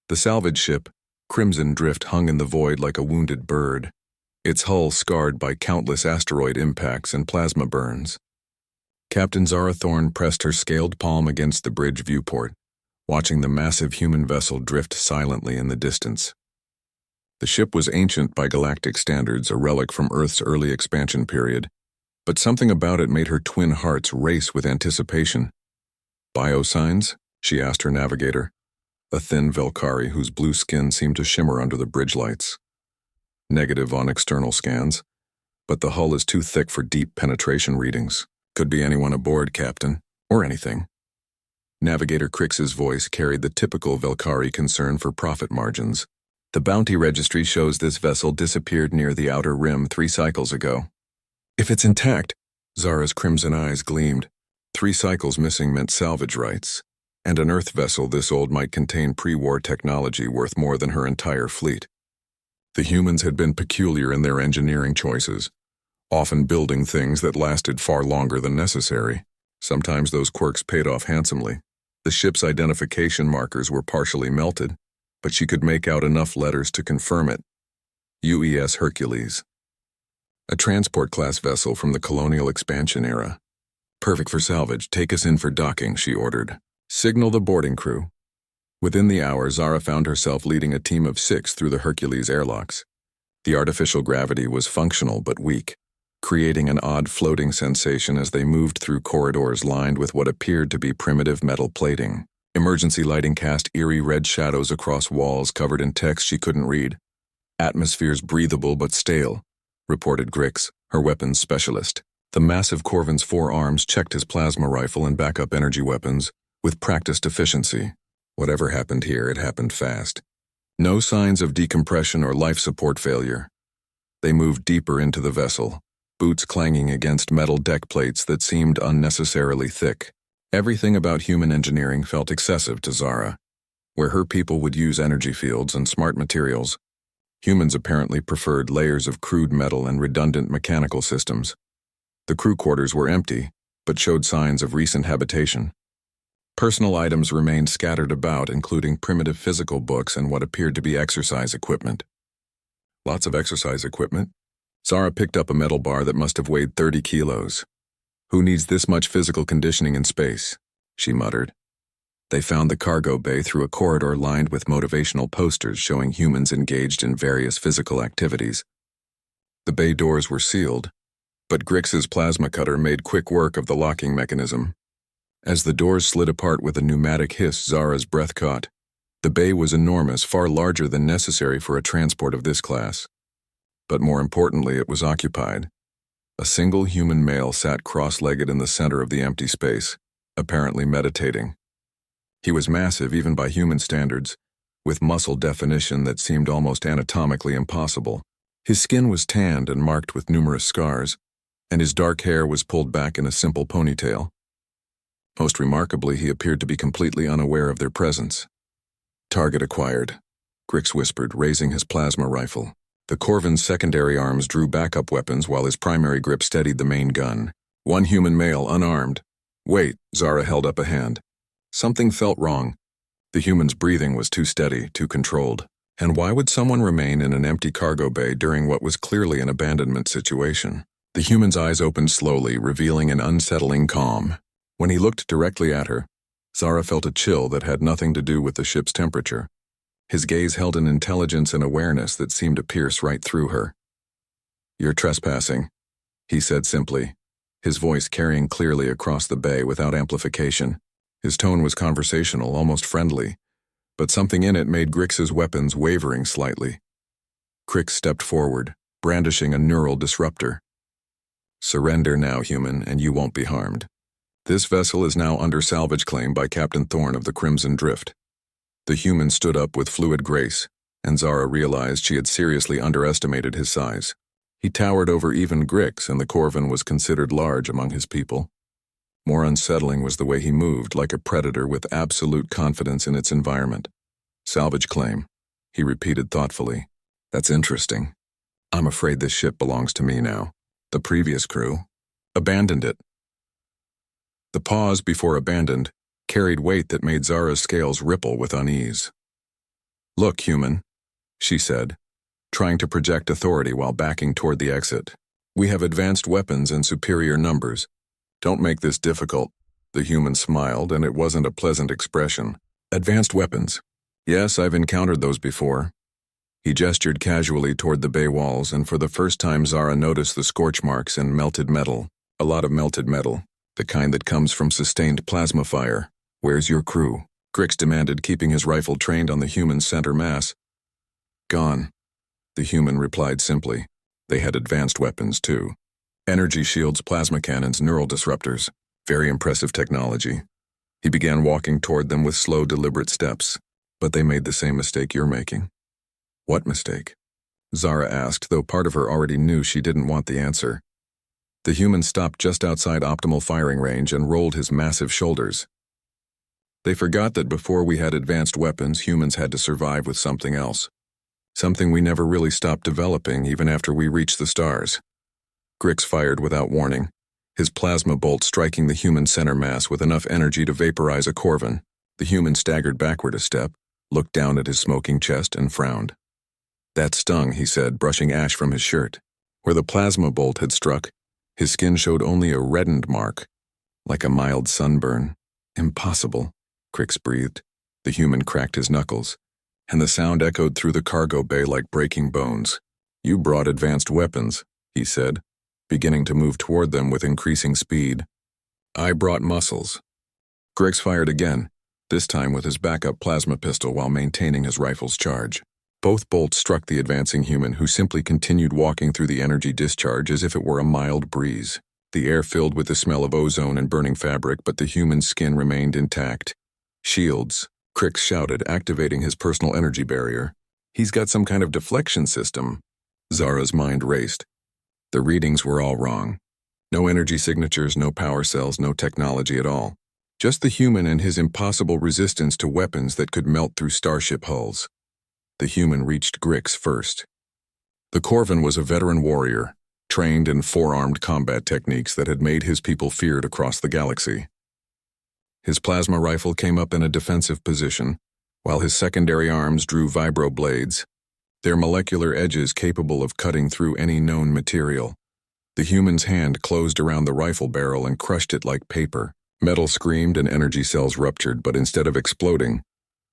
The salvage ship, Crimson Drift, hung in the void like a wounded bird, its hull scarred by countless asteroid impacts and plasma burns. Captain Zara Thorne pressed her scaled palm against the bridge viewport, watching the massive human vessel drift silently in the distance. The ship was ancient by galactic standards, a relic from Earth's early expansion period, but something about it made her twin hearts race with anticipation. "Biosigns?" she asked her navigator, a thin Velkari whose blue skin seemed to shimmer under the bridge lights. "Negative on external scans, but the hull is too thick for deep penetration readings. Could be anyone aboard, Captain, or anything." Navigator Crix's voice carried the typical Velkari concern for profit margins. "The bounty registry shows this vessel disappeared near the outer rim 3 cycles ago." "If it's intact," Zara's crimson eyes gleamed. 3 cycles missing meant salvage rights, and an Earth vessel this old might contain pre-war technology worth more than her entire fleet. The humans had been peculiar in their engineering choices, often building things that lasted far longer than necessary. Sometimes those quirks paid off handsomely. The ship's identification markers were partially melted, but she could make out enough letters to confirm it. UES Hercules. A transport-class vessel from the colonial expansion era. "Perfect for salvage. Take us in for docking," she ordered. "Signal the boarding crew." Within the hour, Zara found herself leading a team of 6 through the Hercules airlocks. The artificial gravity was functional but weak, creating an odd floating sensation as they moved through corridors lined with what appeared to be primitive metal plating. Emergency lighting cast eerie red shadows across walls covered in text she couldn't read. "Atmosphere's breathable but stale," reported Grix, her weapons specialist. The massive Corvin's 4 arms checked his plasma rifle and backup energy weapons with practiced efficiency. Whatever happened here, it happened fast. No signs of decompression or life support failure. They moved deeper into the vessel, boots clanging against metal deck plates that seemed unnecessarily thick. Everything about human engineering felt excessive to Zara. Where her people would use energy fields and smart materials, humans apparently preferred layers of crude metal and redundant mechanical systems. The crew quarters were empty, but showed signs of recent habitation. Personal items remained scattered about, including primitive physical books and what appeared to be exercise equipment. Lots of exercise equipment? Zara picked up a metal bar that must have weighed 30 kilos. "Who needs this much physical conditioning in space?" she muttered. They found the cargo bay through a corridor lined with motivational posters showing humans engaged in various physical activities. The bay doors were sealed, but Grix's plasma cutter made quick work of the locking mechanism. As the doors slid apart with a pneumatic hiss, Zara's breath caught. The bay was enormous, far larger than necessary for a transport of this class. But more importantly, it was occupied. A single human male sat cross-legged in the center of the empty space, apparently meditating. He was massive even by human standards, with muscle definition that seemed almost anatomically impossible. His skin was tanned and marked with numerous scars, and his dark hair was pulled back in a simple ponytail. Most remarkably, he appeared to be completely unaware of their presence. "Target acquired," Grix whispered, raising his plasma rifle. The Corvin's secondary arms drew backup weapons while his primary grip steadied the main gun. One human male, unarmed. "Wait," Zara held up a hand. Something felt wrong. The human's breathing was too steady, too controlled. And why would someone remain in an empty cargo bay during what was clearly an abandonment situation? The human's eyes opened slowly, revealing an unsettling calm. When he looked directly at her, Zara felt a chill that had nothing to do with the ship's temperature. His gaze held an intelligence and awareness that seemed to pierce right through her. "You're trespassing," he said simply, his voice carrying clearly across the bay without amplification. His tone was conversational, almost friendly, but something in it made Grix's weapons wavering slightly. Grix stepped forward, brandishing a neural disruptor. "Surrender now, human, and you won't be harmed. This vessel is now under salvage claim by Captain Thorne of the Crimson Drift." The human stood up with fluid grace, and Zara realized she had seriously underestimated his size. He towered over even Grix, and the Corvin was considered large among his people. More unsettling was the way he moved, like a predator with absolute confidence in its environment. "Salvage claim," he repeated thoughtfully. "That's interesting. I'm afraid this ship belongs to me now. The previous crew abandoned it." The pause before abandoned carried weight that made Zara's scales ripple with unease. "Look, human," she said, trying to project authority while backing toward the exit. "We have advanced weapons and superior numbers. Don't make this difficult." The human smiled, and it wasn't a pleasant expression. "Advanced weapons. Yes, I've encountered those before." He gestured casually toward the bay walls, and for the first time Zara noticed the scorch marks and melted metal. A lot of melted metal, the kind that comes from sustained plasma fire. "Where's your crew?" Grix demanded, keeping his rifle trained on the human's center mass. "Gone," the human replied simply. They had advanced weapons, too. Energy shields, plasma cannons, neural disruptors. Very impressive technology. He began walking toward them with slow, deliberate steps. "But they made the same mistake you're making." "What mistake?" Zara asked, though part of her already knew she didn't want the answer. The human stopped just outside optimal firing range and rolled his massive shoulders. "They forgot that before we had advanced weapons, humans had to survive with something else. Something we never really stopped developing even after we reached the stars." Grix fired without warning, his plasma bolt striking the human center mass with enough energy to vaporize a Corvin. The human staggered backward a step, looked down at his smoking chest, and frowned. "That stung," he said, brushing ash from his shirt. Where the plasma bolt had struck, his skin showed only a reddened mark, like a mild sunburn. "Impossible," Grix breathed. The human cracked his knuckles, and the sound echoed through the cargo bay like breaking bones. "You brought advanced weapons," he said, beginning to move toward them with increasing speed. "I brought muscles." Grix fired again, this time with his backup plasma pistol while maintaining his rifle's charge. Both bolts struck the advancing human, who simply continued walking through the energy discharge as if it were a mild breeze. The air filled with the smell of ozone and burning fabric, but the human's skin remained intact. "Shields," Grix shouted, activating his personal energy barrier. "He's got some kind of deflection system." Zara's mind raced. The readings were all wrong. No energy signatures, no power cells, no technology at all. Just the human and his impossible resistance to weapons that could melt through starship hulls. The human reached Grix first. The Corvin was a veteran warrior, trained in four-armed combat techniques that had made his people feared across the galaxy. His plasma rifle came up in a defensive position, while his secondary arms drew vibro blades, their molecular edges capable of cutting through any known material. The human's hand closed around the rifle barrel and crushed it like paper. Metal screamed and energy cells ruptured, but instead of exploding,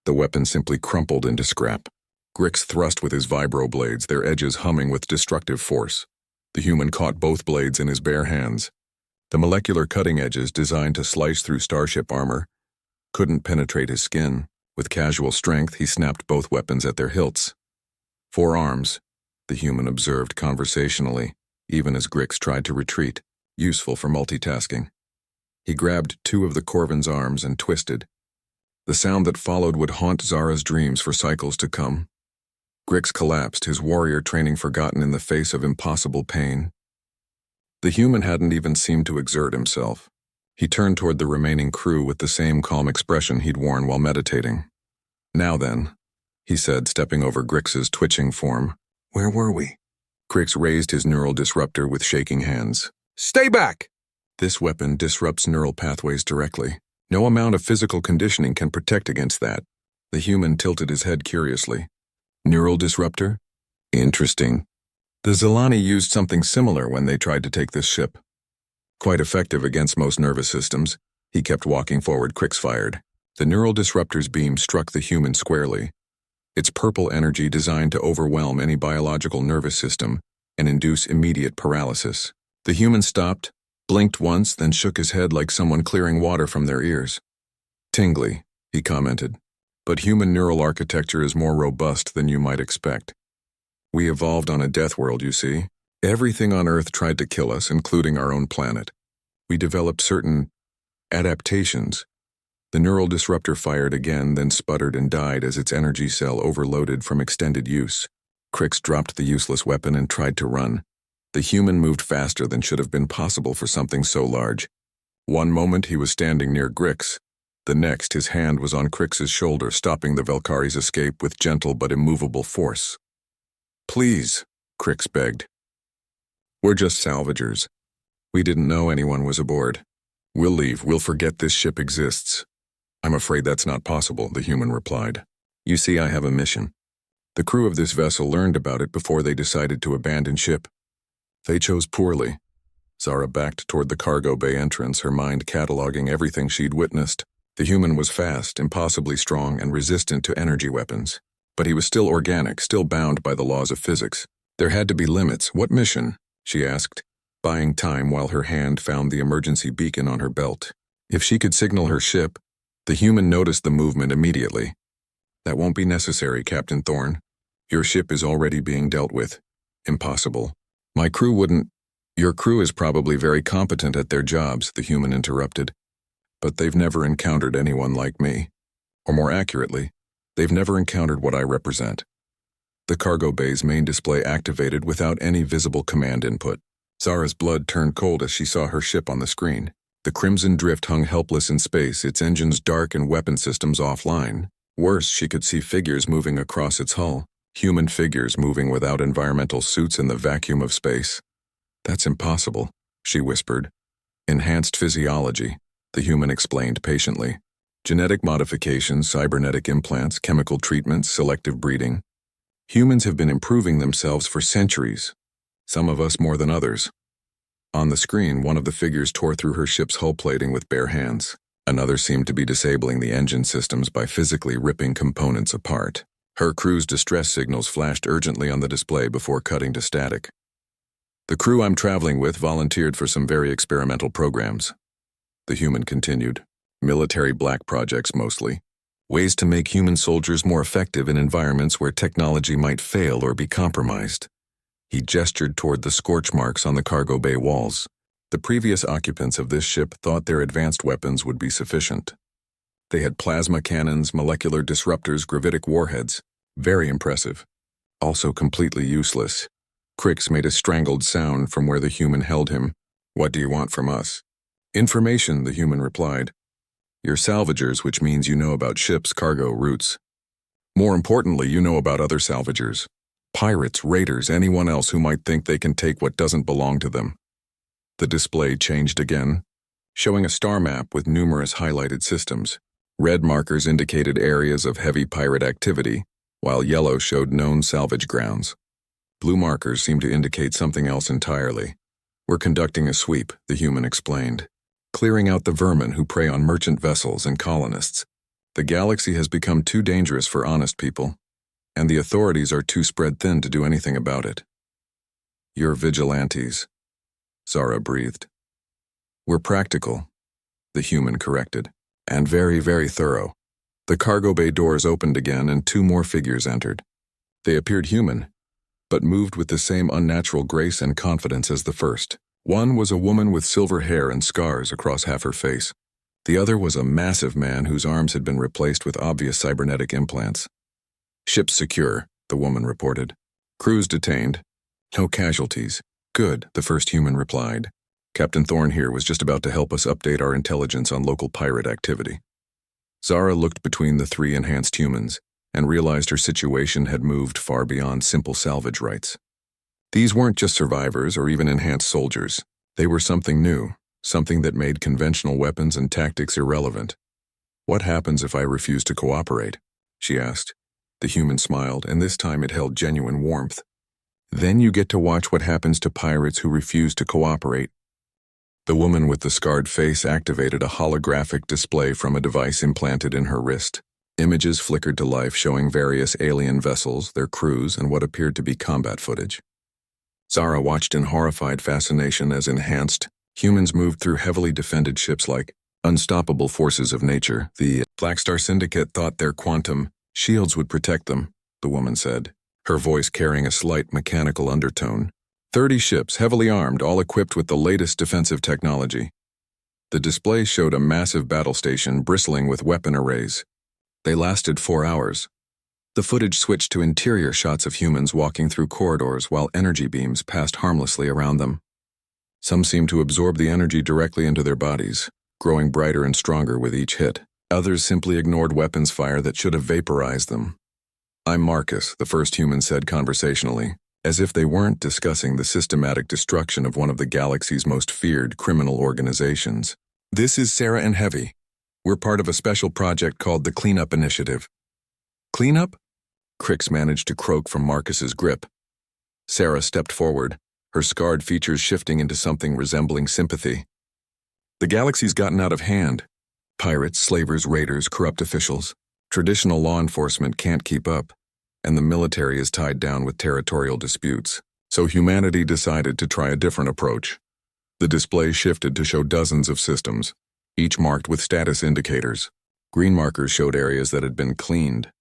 the weapon simply crumpled into scrap. Grix thrust with his vibro blades, their edges humming with destructive force. The human caught both blades in his bare hands. The molecular cutting edges, designed to slice through starship armor, couldn't penetrate his skin. With casual strength, he snapped both weapons at their hilts. "4 arms," the human observed conversationally, even as Grix tried to retreat, useful for multitasking. He grabbed 2 of the Corvin's arms and twisted. The sound that followed would haunt Zara's dreams for cycles to come. Grix collapsed, his warrior training forgotten in the face of impossible pain. The human hadn't even seemed to exert himself. He turned toward the remaining crew with the same calm expression he'd worn while meditating. "Now then," he said, stepping over Grix's twitching form. "Where were we?" Grix raised his neural disruptor with shaking hands. "Stay back!" This weapon disrupts neural pathways directly. No amount of physical conditioning can protect against that. The human tilted his head curiously. "Neural disruptor? Interesting. The Zilani used something similar when they tried to take this ship. Quite effective against most nervous systems." He kept walking forward. Grix fired. The neural disruptor's beam struck the human squarely, its purple energy designed to overwhelm any biological nervous system and induce immediate paralysis. The human stopped, blinked once, then shook his head like someone clearing water from their ears. "Tingly," he commented. "But human neural architecture is more robust than you might expect. We evolved on a death world, you see. Everything on Earth tried to kill us, including our own planet. We developed certain adaptations." The neural disruptor fired again, then sputtered and died as its energy cell overloaded from extended use. Grix dropped the useless weapon and tried to run. The human moved faster than should have been possible for something so large. One moment he was standing near Grix. The next, his hand was on Grix's shoulder, stopping the Velkari's escape with gentle but immovable force. "Please," Grix begged. "We're just salvagers. We didn't know anyone was aboard. We'll leave. We'll forget this ship exists." "I'm afraid that's not possible," the human replied. "You see, I have a mission. The crew of this vessel learned about it before they decided to abandon ship. They chose poorly. Zara backed toward the cargo bay entrance, her mind cataloging everything she'd witnessed. The human was fast, impossibly strong, and resistant to energy weapons. But he was still organic, still bound by the laws of physics. There had to be limits. What mission? She asked, buying time while her hand found the emergency beacon on her belt. If she could signal her ship, the human noticed the movement immediately. That won't be necessary, Captain Thorne. Your ship is already being dealt with. Impossible. My crew wouldn't. Your crew is probably very competent at their jobs, the human interrupted. But they've never encountered anyone like me. Or more accurately, they've never encountered what I represent. The cargo bay's main display activated without any visible command input. Zara's blood turned cold as she saw her ship on the screen. The Crimson Drift hung helpless in space, its engines dark and weapon systems offline. Worse, she could see figures moving across its hull, human figures moving without environmental suits in the vacuum of space. That's impossible, she whispered. Enhanced physiology, the human explained patiently. Genetic modifications, cybernetic implants, chemical treatments, selective breeding. Humans have been improving themselves for centuries, some of us more than others. On the screen, one of the figures tore through her ship's hull plating with bare hands. Another seemed to be disabling the engine systems by physically ripping components apart. Her crew's distress signals flashed urgently on the display before cutting to static. The crew I'm traveling with volunteered for some very experimental programs. The human continued. Military black projects mostly. Ways to make human soldiers more effective in environments where technology might fail or be compromised. He gestured toward the scorch marks on the cargo bay walls. The previous occupants of this ship thought their advanced weapons would be sufficient. They had plasma cannons, molecular disruptors, gravitic warheads. Very impressive. Also completely useless. Crix made a strangled sound from where the human held him. What do you want from us? Information, the human replied. You're salvagers, which means you know about ships' cargo routes. More importantly, you know about other salvagers. Pirates, raiders, anyone else who might think they can take what doesn't belong to them. The display changed again, showing a star map with numerous highlighted systems. Red markers indicated areas of heavy pirate activity, while yellow showed known salvage grounds. Blue markers seemed to indicate something else entirely. We're conducting a sweep, the human explained. Clearing out the vermin who prey on merchant vessels and colonists. The galaxy has become too dangerous for honest people, and the authorities are too spread thin to do anything about it. You're vigilantes, Zara breathed. We're practical, the human corrected, and very, very thorough. The cargo bay doors opened again and two more figures entered. They appeared human, but moved with the same unnatural grace and confidence as the first. One was a woman with silver hair and scars across half her face. The other was a massive man whose arms had been replaced with obvious cybernetic implants. Ship secure, the woman reported. Crews detained. No casualties. Good, the first human replied. Captain Thorne here was just about to help us update our intelligence on local pirate activity. Zara looked between the three enhanced humans and realized her situation had moved far beyond simple salvage rights. These weren't just survivors or even enhanced soldiers. They were something new, something that made conventional weapons and tactics irrelevant. What happens if I refuse to cooperate? She asked. The human smiled, and this time it held genuine warmth. Then you get to watch what happens to pirates who refuse to cooperate. The woman with the scarred face activated a holographic display from a device implanted in her wrist. Images flickered to life showing various alien vessels, their crews, and what appeared to be combat footage. Zara watched in horrified fascination as enhanced humans moved through heavily defended ships like unstoppable forces of nature. The Black Star Syndicate thought their quantum shields would protect them, the woman said, her voice carrying a slight mechanical undertone. 30 ships, heavily armed, all equipped with the latest defensive technology. The display showed a massive battle station bristling with weapon arrays. They lasted 4 hours. The footage switched to interior shots of humans walking through corridors while energy beams passed harmlessly around them. Some seemed to absorb the energy directly into their bodies, growing brighter and stronger with each hit. Others simply ignored weapons fire that should have vaporized them. I'm Marcus, the first human said conversationally, as if they weren't discussing the systematic destruction of one of the galaxy's most feared criminal organizations. This is Sarah and Heavy. We're part of a special project called the Cleanup Initiative. Cleanup? Crix managed to croak from Marcus's grip. Sarah stepped forward, her scarred features shifting into something resembling sympathy. The galaxy's gotten out of hand. Pirates, slavers, raiders, corrupt officials. Traditional law enforcement can't keep up, and the military is tied down with territorial disputes. So humanity decided to try a different approach. The display shifted to show dozens of systems, each marked with status indicators. Green markers showed areas that had been cleaned.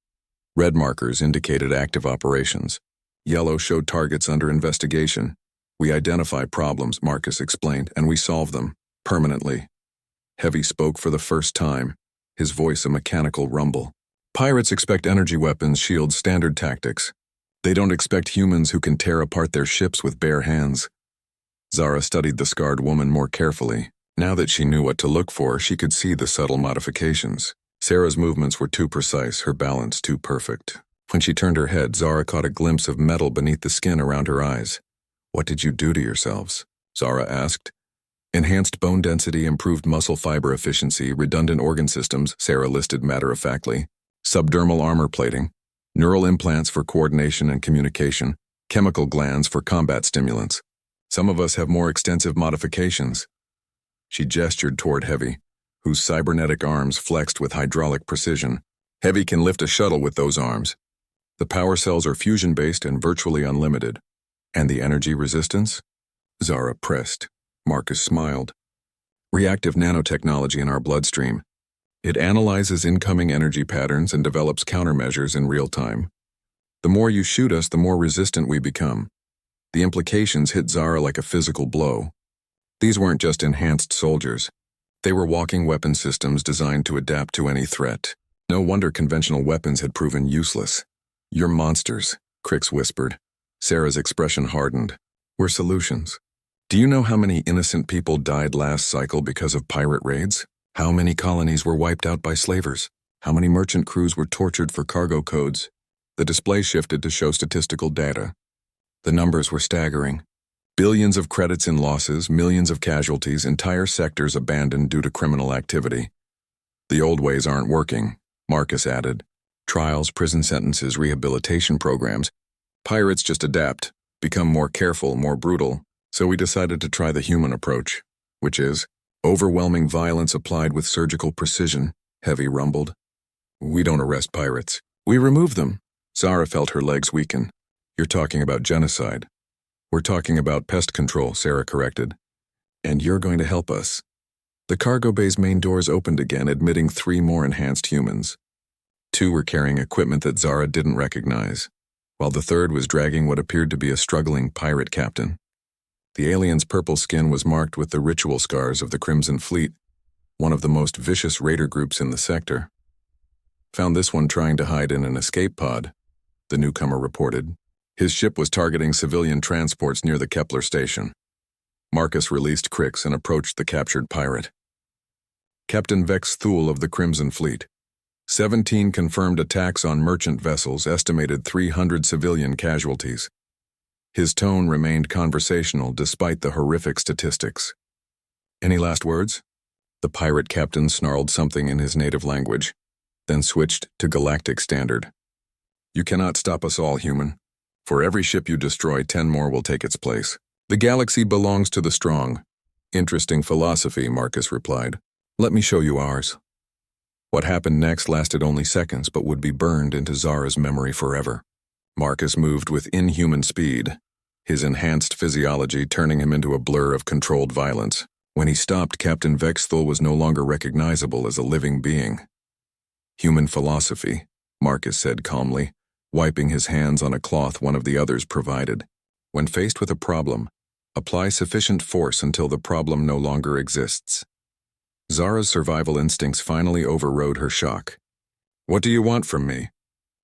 Red markers indicated active operations. Yellow showed targets under investigation. We identify problems, Marcus explained, and we solve them, permanently. Heavy spoke for the first time, his voice a mechanical rumble. Pirates expect energy weapons, shields, standard tactics. They don't expect humans who can tear apart their ships with bare hands. Zara studied the scarred woman more carefully. Now that she knew what to look for, she could see the subtle modifications. Sarah's movements were too precise, her balance too perfect. When she turned her head, Zara caught a glimpse of metal beneath the skin around her eyes. "What did you do to yourselves?" Zara asked. "Enhanced bone density, improved muscle fiber efficiency, redundant organ systems," Sarah listed matter-of-factly. "Subdermal armor plating, neural implants for coordination and communication, chemical glands for combat stimulants. Some of us have more extensive modifications." She gestured toward Heavy, whose cybernetic arms flexed with hydraulic precision. "Heavy can lift a shuttle with those arms. The power cells are fusion-based and virtually unlimited." "And the energy resistance?" Zara pressed. Marcus smiled. "Reactive nanotechnology in our bloodstream. It analyzes incoming energy patterns and develops countermeasures in real time. The more you shoot us, the more resistant we become." The implications hit Zara like a physical blow. These weren't just enhanced soldiers. They were walking weapon systems designed to adapt to any threat. No wonder conventional weapons had proven useless. "You're monsters," Crix whispered. Sarah's expression hardened. "We're solutions. Do you know how many innocent people died last cycle because of pirate raids? How many colonies were wiped out by slavers? How many merchant crews were tortured for cargo codes?" The display shifted to show statistical data. The numbers were staggering. Billions of credits in losses, millions of casualties, entire sectors abandoned due to criminal activity. "The old ways aren't working," Marcus added. "Trials, prison sentences, rehabilitation programs. Pirates just adapt, become more careful, more brutal. So we decided to try the human approach, which is overwhelming violence applied with surgical precision," Heavy rumbled. "We don't arrest pirates. We remove them." Zara felt her legs weaken. "You're talking about genocide." "We're talking about pest control," Sarah corrected. "And you're going to help us." The cargo bay's main doors opened again, admitting 3 more enhanced humans. 2 were carrying equipment that Zara didn't recognize, while the 3rd was dragging what appeared to be a struggling pirate captain. The alien's purple skin was marked with the ritual scars of the Crimson Fleet, one of the most vicious raider groups in the sector. "Found this one trying to hide in an escape pod," the newcomer reported. His ship was targeting civilian transports near the Kepler station. Marcus released Crix and approached the captured pirate. "Captain Vex Thule of the Crimson Fleet. 17 confirmed attacks on merchant vessels, estimated 300 civilian casualties." His tone remained conversational despite the horrific statistics. "Any last words?" The pirate captain snarled something in his native language, then switched to Galactic Standard. "You cannot stop us all, human. For every ship you destroy, 10 more will take its place. The galaxy belongs to the strong." "Interesting philosophy," Marcus replied. "Let me show you ours." What happened next lasted only seconds but would be burned into Zara's memory forever. Marcus moved with inhuman speed, his enhanced physiology turning him into a blur of controlled violence. When he stopped, Captain Vexthul was no longer recognizable as a living being. "Human philosophy," Marcus said calmly, wiping his hands on a cloth one of the others provided. "When faced with a problem, apply sufficient force until the problem no longer exists." Zara's survival instincts finally overrode her shock. "What do you want from me?"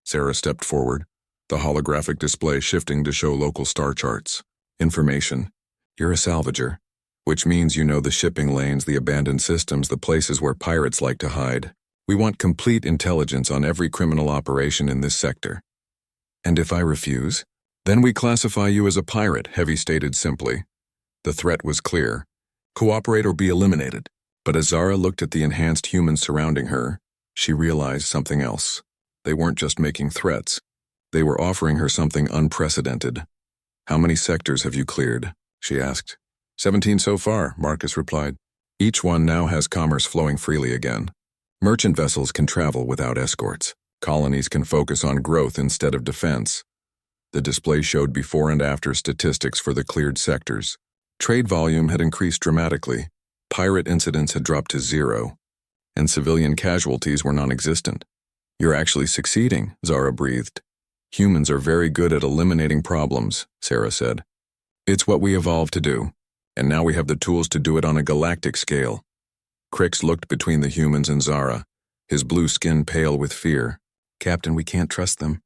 Sarah stepped forward, the holographic display shifting to show local star charts. "Information. You're a salvager, which means you know the shipping lanes, the abandoned systems, the places where pirates like to hide. We want complete intelligence on every criminal operation in this sector." "And if I refuse?" "Then we classify you as a pirate," Heavy stated simply. The threat was clear. Cooperate or be eliminated. But as Zara looked at the enhanced humans surrounding her, she realized something else. They weren't just making threats. They were offering her something unprecedented. "How many sectors have you cleared?" she asked. 17 so far, Marcus replied. Each one now has commerce flowing freely again. Merchant vessels can travel without escorts. Colonies can focus on growth instead of defense. The display showed before and after statistics for the cleared sectors. Trade volume had increased dramatically. Pirate incidents had dropped to 0. And civilian casualties were non-existent. "You're actually succeeding," Zara breathed. "Humans are very good at eliminating problems," Sarah said. "It's what we evolved to do. And now we have the tools to do it on a galactic scale." Crix looked between the humans and Zara, his blue skin pale with fear. "Captain, we can't trust them."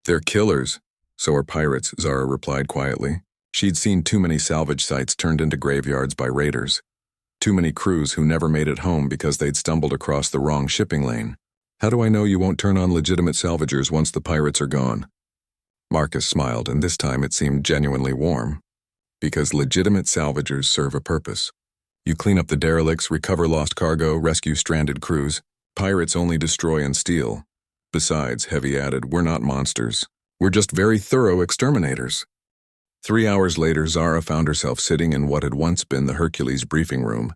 "They're killers. So are pirates," Zara replied quietly. She'd seen too many salvage sites turned into graveyards by raiders. Too many crews who never made it home because they'd stumbled across the wrong shipping lane. "How do I know you won't turn on legitimate salvagers once the pirates are gone?" Marcus smiled, and this time it seemed genuinely warm. "Because legitimate salvagers serve a purpose. You clean up the derelicts, recover lost cargo, rescue stranded crews. Pirates only destroy and steal. Besides," Heavy added, "we're not monsters. We're just very thorough exterminators." 3 hours later, Zara found herself sitting in what had once been the Hercules briefing room,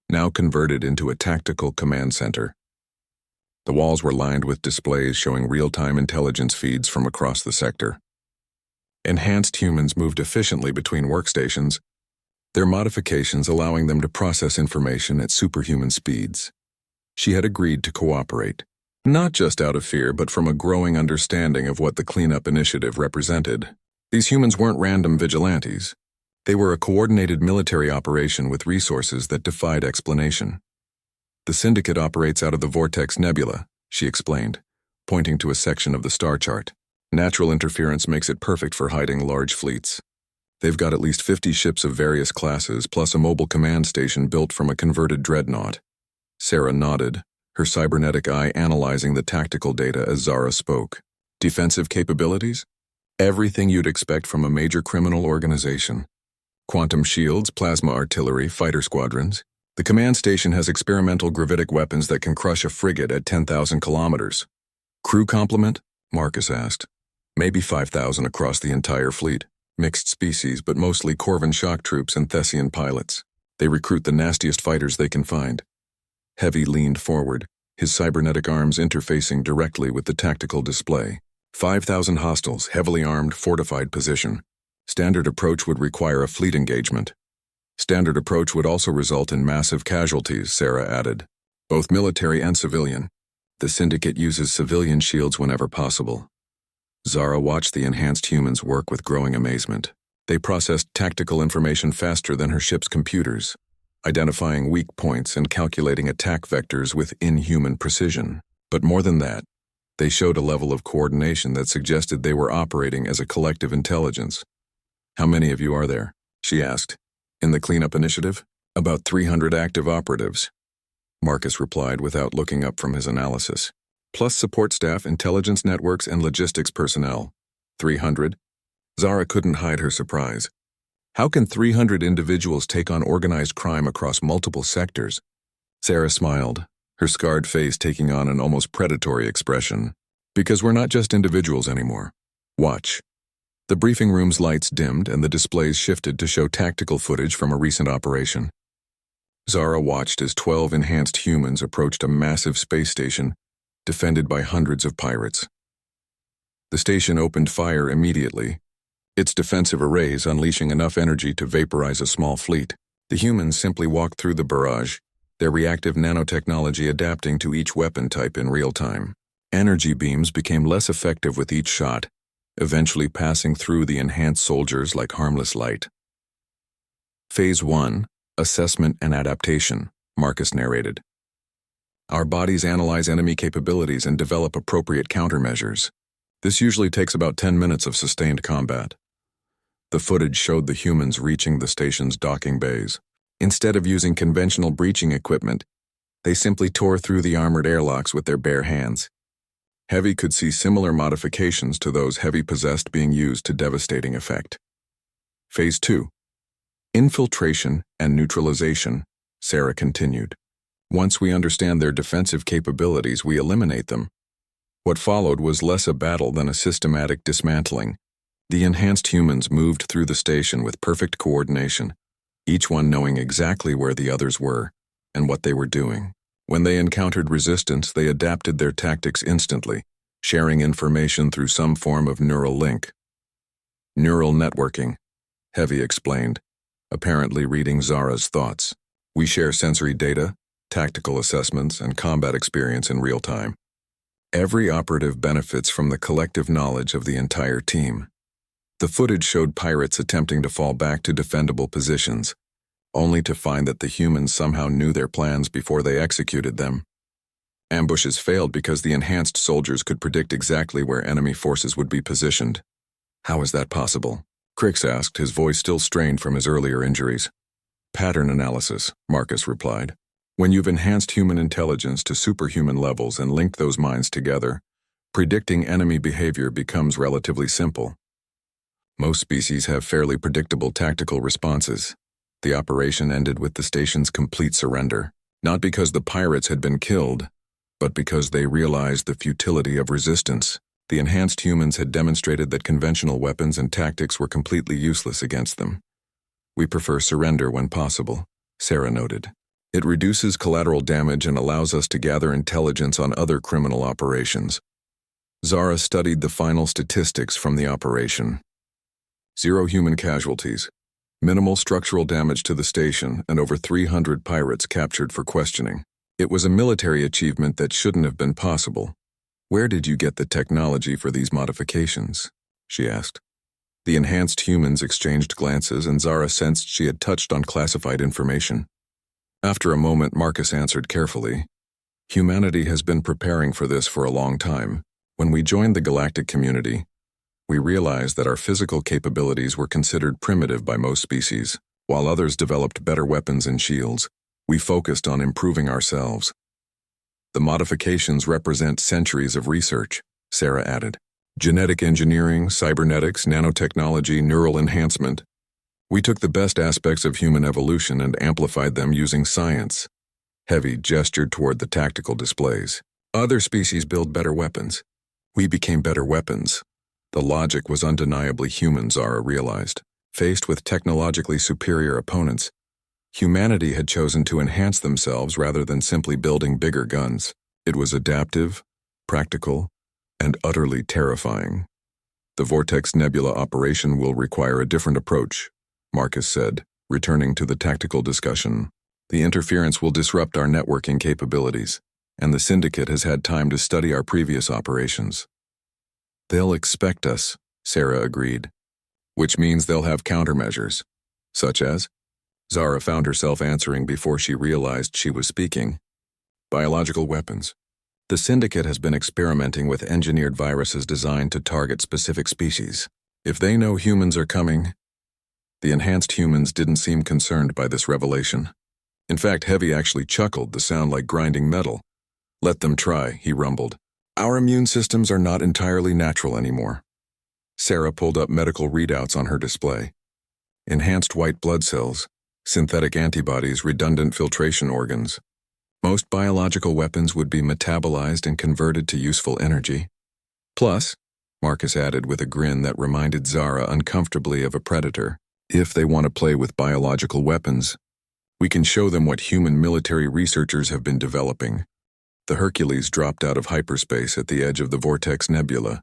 now converted into a tactical command center. The walls were lined with displays showing real-time intelligence feeds from across the sector. Enhanced humans moved efficiently between workstations, their modifications allowing them to process information at superhuman speeds. She had agreed to cooperate, not just out of fear but from a growing understanding of what the cleanup initiative represented. These humans weren't random vigilantes. They were a coordinated military operation with resources that defied explanation. "The Syndicate operates out of the Vortex Nebula," she explained, pointing to a section of the star chart. "Natural interference makes it perfect for hiding large fleets. They've got at least 50 ships of various classes, plus a mobile command station built from a converted dreadnought." Sarah nodded, her cybernetic eye analyzing the tactical data as Zara spoke. "Defensive capabilities? Everything you'd expect from a major criminal organization. Quantum shields, plasma artillery, fighter squadrons. The command station has experimental gravitic weapons that can crush a frigate at 10,000 kilometers. Crew complement? Marcus asked. Maybe 5,000 across the entire fleet. Mixed species, but mostly Corvan shock troops and Thessian pilots. They recruit the nastiest fighters they can find." Heavy leaned forward, his cybernetic arms interfacing directly with the tactical display. 5,000 hostiles, heavily armed, fortified position. Standard approach would require a fleet engagement. Standard approach would also result in massive casualties, Sarah added. Both military and civilian. The Syndicate uses civilian shields whenever possible. Zara watched the enhanced humans work with growing amazement. They processed tactical information faster than her ship's computers, identifying weak points and calculating attack vectors with inhuman precision. But more than that, they showed a level of coordination that suggested they were operating as a collective intelligence. "How many of you are there?" she asked. "In the cleanup initiative?" "About 300 active operatives," Marcus replied without looking up from his analysis. "Plus support staff, intelligence networks, and logistics personnel." 300? Zara couldn't hide her surprise. How can 300 individuals take on organized crime across multiple sectors? Sarah smiled, her scarred face taking on an almost predatory expression. "Because we're not just individuals anymore. Watch." The briefing room's lights dimmed and the displays shifted to show tactical footage from a recent operation. Zara watched as 12 enhanced humans approached a massive space station defended by hundreds of pirates. The station opened fire immediately, its defensive arrays unleashing enough energy to vaporize a small fleet. The humans simply walked through the barrage, their reactive nanotechnology adapting to each weapon type in real time. Energy beams became less effective with each shot, eventually passing through the enhanced soldiers like harmless light. Phase 1, Assessment and Adaptation, Marcus narrated. Our bodies analyze enemy capabilities and develop appropriate countermeasures. This usually takes about 10 minutes of sustained combat. The footage showed the humans reaching the station's docking bays. Instead of using conventional breaching equipment, they simply tore through the armored airlocks with their bare hands. Heavy could see similar modifications to those Heavy possessed being used to devastating effect. Phase 2. Infiltration and Neutralization, Sarah continued. Once we understand their defensive capabilities, we eliminate them. What followed was less a battle than a systematic dismantling. The enhanced humans moved through the station with perfect coordination, each one knowing exactly where the others were and what they were doing. When they encountered resistance, they adapted their tactics instantly, sharing information through some form of neural link. Neural networking, Heavy explained, apparently reading Zara's thoughts. We share sensory data, tactical assessments, and combat experience in real time. Every operative benefits from the collective knowledge of the entire team. The footage showed pirates attempting to fall back to defendable positions, only to find that the humans somehow knew their plans before they executed them. Ambushes failed because the enhanced soldiers could predict exactly where enemy forces would be positioned. How is that possible? Crix asked, his voice still strained from his earlier injuries. Pattern analysis, Marcus replied. When you've enhanced human intelligence to superhuman levels and linked those minds together, predicting enemy behavior becomes relatively simple. Most species have fairly predictable tactical responses. The operation ended with the station's complete surrender, not because the pirates had been killed, but because they realized the futility of resistance. The enhanced humans had demonstrated that conventional weapons and tactics were completely useless against them. We prefer surrender when possible, Sarah noted. It reduces collateral damage and allows us to gather intelligence on other criminal operations. Zara studied the final statistics from the operation. 0 human casualties, minimal structural damage to the station, and over 300 pirates captured for questioning. It was a military achievement that shouldn't have been possible. Where did you get the technology for these modifications? She asked. The enhanced humans exchanged glances, and Zara sensed she had touched on classified information. After a moment, Marcus answered carefully. Humanity has been preparing for this for a long time. When we joined the galactic community, we realized that our physical capabilities were considered primitive by most species. While others developed better weapons and shields, we focused on improving ourselves. The modifications represent centuries of research, Sarah added. Genetic engineering, cybernetics, nanotechnology, neural enhancement. We took the best aspects of human evolution and amplified them using science. Heavy gestured toward the tactical displays. Other species build better weapons. We became better weapons. The logic was undeniably human, Zara realized. Faced with technologically superior opponents, humanity had chosen to enhance themselves rather than simply building bigger guns. It was adaptive, practical, and utterly terrifying. The Vortex Nebula operation will require a different approach, Marcus said, returning to the tactical discussion. The interference will disrupt our networking capabilities, and the Syndicate has had time to study our previous operations. They'll expect us, Sarah agreed, which means they'll have countermeasures, such as? Zara found herself answering before she realized she was speaking. Biological weapons. The Syndicate has been experimenting with engineered viruses designed to target specific species. If they know humans are coming, the enhanced humans didn't seem concerned by this revelation. In fact, Heavy actually chuckled, the sound like grinding metal. Let them try, he rumbled. Our immune systems are not entirely natural anymore. Sarah pulled up medical readouts on her display. Enhanced white blood cells, synthetic antibodies, redundant filtration organs. Most biological weapons would be metabolized and converted to useful energy. Plus, Marcus added with a grin that reminded Zara uncomfortably of a predator, if they want to play with biological weapons, we can show them what human military researchers have been developing. The Hercules dropped out of hyperspace at the edge of the Vortex Nebula,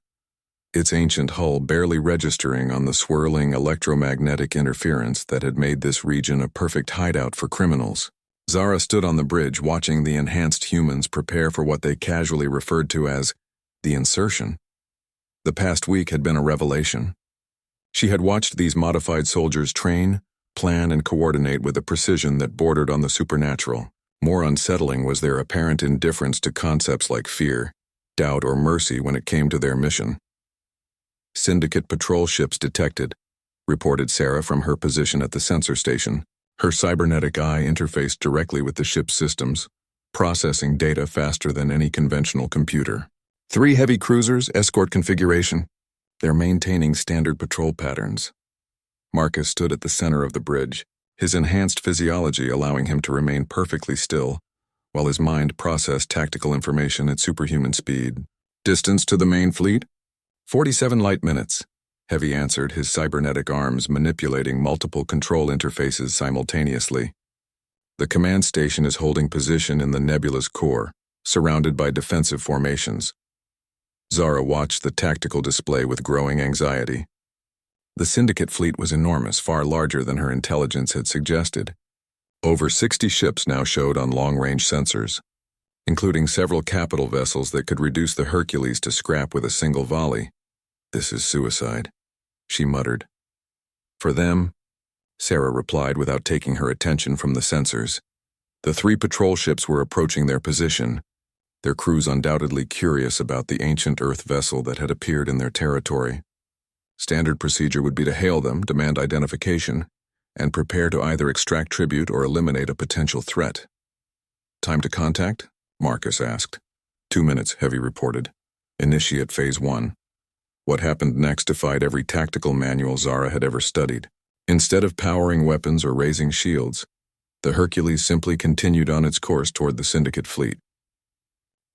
its ancient hull barely registering on the swirling electromagnetic interference that had made this region a perfect hideout for criminals. Zara stood on the bridge watching the enhanced humans prepare for what they casually referred to as the insertion. The past week had been a revelation. She had watched these modified soldiers train, plan, and coordinate with a precision that bordered on the supernatural. More unsettling was their apparent indifference to concepts like fear, doubt, or mercy when it came to their mission. Syndicate patrol ships detected, reported Sarah from her position at the sensor station. Her cybernetic eye interfaced directly with the ship's systems, processing data faster than any conventional computer. 3 heavy cruisers, escort configuration. They're maintaining standard patrol patterns. Marcus stood at the center of the bridge, his enhanced physiology allowing him to remain perfectly still, while his mind processed tactical information at superhuman speed. Distance to the main fleet? 47 light minutes, Heavy answered, his cybernetic arms manipulating multiple control interfaces simultaneously. The command station is holding position in the nebula's core, surrounded by defensive formations. Zara watched the tactical display with growing anxiety. The Syndicate fleet was enormous, far larger than her intelligence had suggested. Over 60 ships now showed on long-range sensors, including several capital vessels that could reduce the Hercules to scrap with a single volley. "This is suicide," she muttered. "For them," Sarah replied without taking her attention from the sensors. The 3 patrol ships were approaching their position, their crews undoubtedly curious about the ancient Earth vessel that had appeared in their territory. Standard procedure would be to hail them, demand identification, and prepare to either extract tribute or eliminate a potential threat. "Time to contact?" Marcus asked. 2 minutes, Heavy reported. "Initiate Phase 1. What happened next defied every tactical manual Zara had ever studied. Instead of powering weapons or raising shields, the Hercules simply continued on its course toward the Syndicate fleet.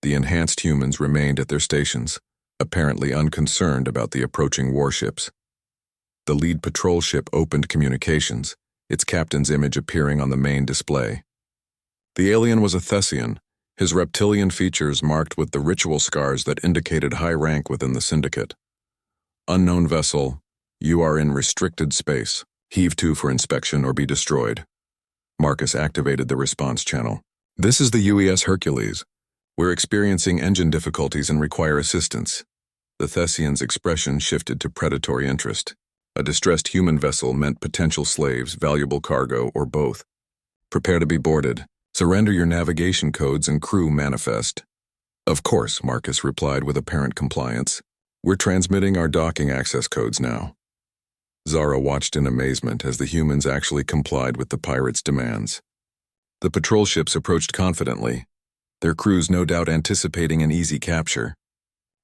The enhanced humans remained at their stations, apparently unconcerned about the approaching warships. The lead patrol ship opened communications, its captain's image appearing on the main display. The alien was a Thessian, his reptilian features marked with the ritual scars that indicated high rank within the Syndicate. "Unknown vessel, you are in restricted space. Heave to for inspection or be destroyed." Marcus activated the response channel. "This is the UES Hercules. We're experiencing engine difficulties and require assistance." The Thessian's expression shifted to predatory interest. A distressed human vessel meant potential slaves, valuable cargo, or both. "Prepare to be boarded. Surrender your navigation codes and crew manifest." "Of course," Marcus replied with apparent compliance. "We're transmitting our docking access codes now." Zara watched in amazement as the humans actually complied with the pirates' demands. The patrol ships approached confidently, their crews no doubt anticipating an easy capture.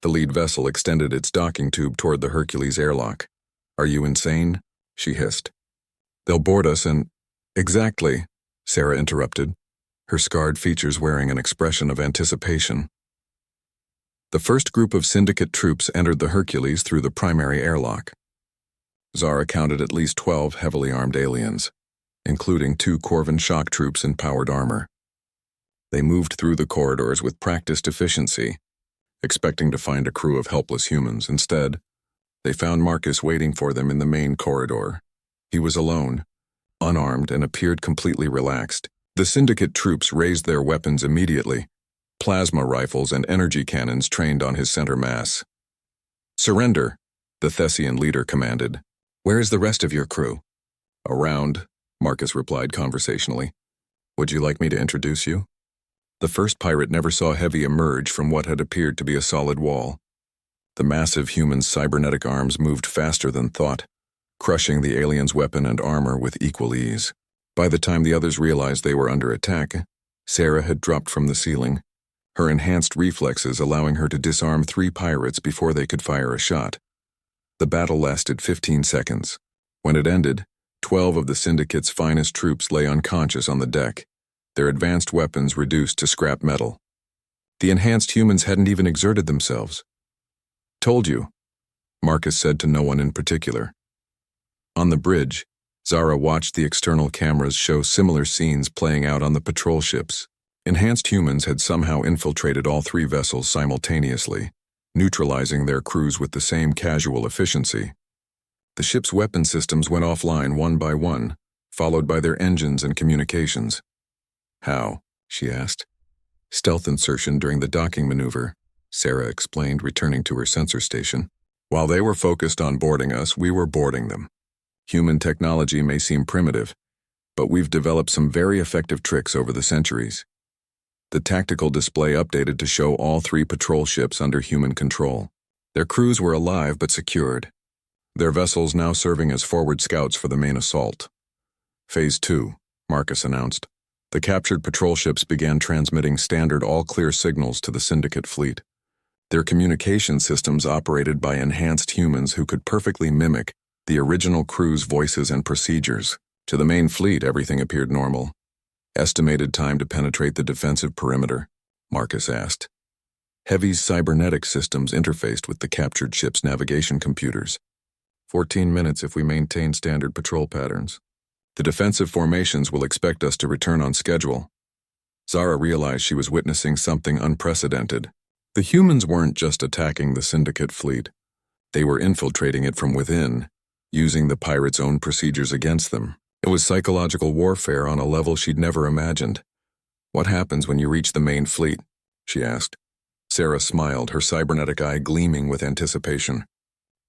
The lead vessel extended its docking tube toward the Hercules airlock. "Are you insane?" she hissed. "They'll board us and—" "Exactly," Sarah interrupted, her scarred features wearing an expression of anticipation. The first group of Syndicate troops entered the Hercules through the primary airlock. Zara counted at least 12 heavily armed aliens, including 2 Corvan shock troops in powered armor. They moved through the corridors with practiced efficiency, expecting to find a crew of helpless humans. Instead, they found Marcus waiting for them in the main corridor. He was alone, unarmed, and appeared completely relaxed. The Syndicate troops raised their weapons immediately, plasma rifles and energy cannons trained on his center mass. "Surrender," the Thessian leader commanded. "Where is the rest of your crew?" "Around," Marcus replied conversationally. "Would you like me to introduce you?" The first pirate never saw Heavy emerge from what had appeared to be a solid wall. The massive human's cybernetic arms moved faster than thought, crushing the alien's weapon and armor with equal ease. By the time the others realized they were under attack, Sarah had dropped from the ceiling, her enhanced reflexes allowing her to disarm 3 pirates before they could fire a shot. The battle lasted 15 seconds. When it ended, 12 of the Syndicate's finest troops lay unconscious on the deck, their advanced weapons reduced to scrap metal. The enhanced humans hadn't even exerted themselves. "Told you," Marcus said to no one in particular. On the bridge, Zara watched the external cameras show similar scenes playing out on the patrol ships. Enhanced humans had somehow infiltrated all 3 vessels simultaneously, neutralizing their crews with the same casual efficiency. The ship's weapon systems went offline one by one, followed by their engines and communications. "How?" she asked. "Stealth insertion during the docking maneuver," Sarah explained, returning to her sensor station. "While they were focused on boarding us, we were boarding them. Human technology may seem primitive, but we've developed some very effective tricks over the centuries." The tactical display updated to show all 3 patrol ships under human control. Their crews were alive but secured, their vessels now serving as forward scouts for the main assault. "Phase 2, Marcus announced. The captured patrol ships began transmitting standard all-clear signals to the Syndicate fleet. Their communication systems operated by enhanced humans who could perfectly mimic the original crew's voices and procedures. To the main fleet, everything appeared normal. "Estimated time to penetrate the defensive perimeter?" Marcus asked. Heavy's cybernetic systems interfaced with the captured ship's navigation computers. 14 minutes if we maintain standard patrol patterns. The defensive formations will expect us to return on schedule. Zara realized she was witnessing something unprecedented. The humans weren't just attacking the Syndicate fleet. They were infiltrating it from within, using the pirates' own procedures against them. It was psychological warfare on a level she'd never imagined. "What happens when you reach the main fleet?" she asked. Sarah smiled, her cybernetic eye gleaming with anticipation.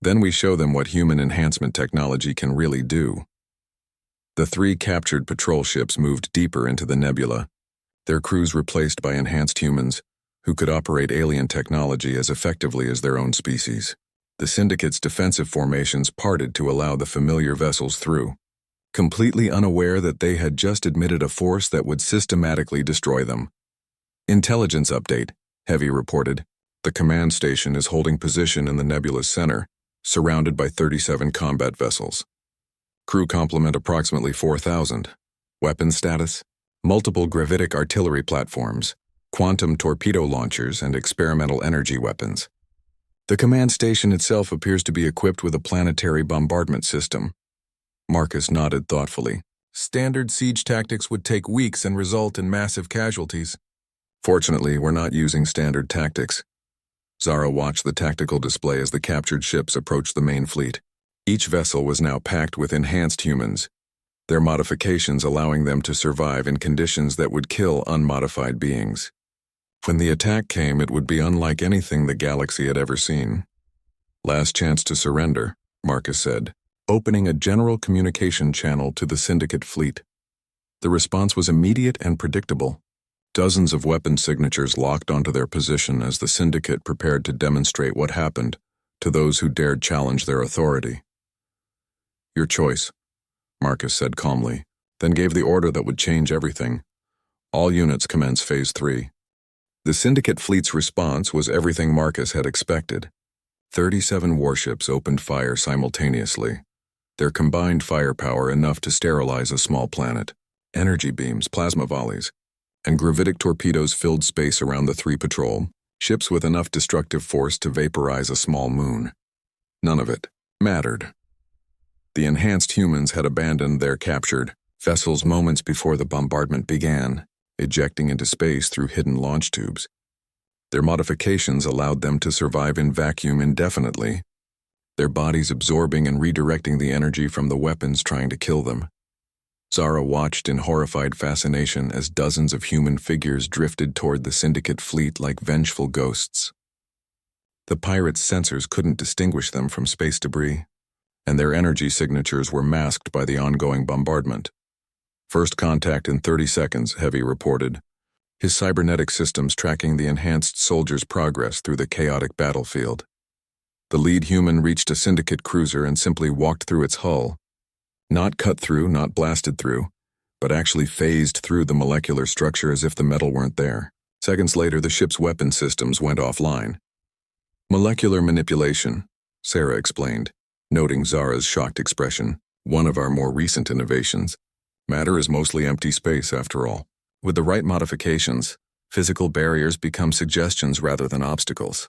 "Then we show them what human enhancement technology can really do." The 3 captured patrol ships moved deeper into the nebula, their crews replaced by enhanced humans who could operate alien technology as effectively as their own species. The Syndicate's defensive formations parted to allow the familiar vessels through, completely unaware that they had just admitted a force that would systematically destroy them. "Intelligence update," Heavy reported. "The command station is holding position in the nebula's center, surrounded by 37 combat vessels. Crew complement approximately 4,000. Weapon status: multiple gravitic artillery platforms, quantum torpedo launchers, and experimental energy weapons. The command station itself appears to be equipped with a planetary bombardment system." Marcus nodded thoughtfully. "Standard siege tactics would take weeks and result in massive casualties." "Fortunately, we're not using standard tactics." Zara watched the tactical display as the captured ships approached the main fleet. Each vessel was now packed with enhanced humans, their modifications allowing them to survive in conditions that would kill unmodified beings. When the attack came, it would be unlike anything the galaxy had ever seen. "Last chance to surrender," Marcus said, opening a general communication channel to the Syndicate fleet. The response was immediate and predictable. Dozens of weapon signatures locked onto their position as the Syndicate prepared to demonstrate what happened to those who dared challenge their authority. "Your choice," Marcus said calmly, then gave the order that would change everything. "All units commence Phase 3. The Syndicate fleet's response was everything Marcus had expected. 37 warships opened fire simultaneously, their combined firepower enough to sterilize a small planet. Energy beams, plasma volleys, and gravitic torpedoes filled space around the 3 patrol ships with enough destructive force to vaporize a small moon. None of it mattered. The enhanced humans had abandoned their captured vessels moments before the bombardment began, ejecting into space through hidden launch tubes. Their modifications allowed them to survive in vacuum indefinitely, their bodies absorbing and redirecting the energy from the weapons trying to kill them. Zara watched in horrified fascination as dozens of human figures drifted toward the Syndicate fleet like vengeful ghosts. The pirates' sensors couldn't distinguish them from space debris, and their energy signatures were masked by the ongoing bombardment. "First contact in 30 seconds, Heavy reported, his cybernetic systems tracking the enhanced soldiers' progress through the chaotic battlefield. The lead human reached a Syndicate cruiser and simply walked through its hull. Not cut through, not blasted through, but actually phased through the molecular structure as if the metal weren't there. Seconds later, the ship's weapon systems went offline. Molecular manipulation, Sarah explained, noting Zara's shocked expression. One of our more recent innovations. Matter is mostly empty space, after all. With the right modifications, physical barriers become suggestions rather than obstacles.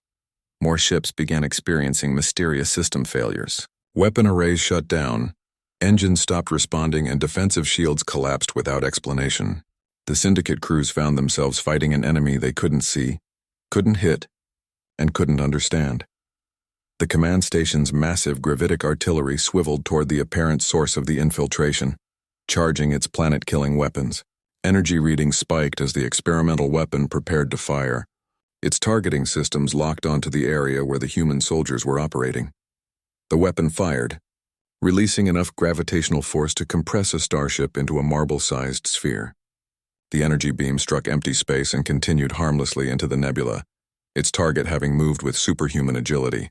More ships began experiencing mysterious system failures. Weapon arrays shut down, engines stopped responding, and defensive shields collapsed without explanation. The Syndicate crews found themselves fighting an enemy they couldn't see, couldn't hit, and couldn't understand. The command station's massive gravitic artillery swiveled toward the apparent source of the infiltration, charging its planet-killing weapons. Energy readings spiked as the experimental weapon prepared to fire, its targeting systems locked onto the area where the human soldiers were operating. The weapon fired, releasing enough gravitational force to compress a starship into a marble-sized sphere. The energy beam struck empty space and continued harmlessly into the nebula, its target having moved with superhuman agility.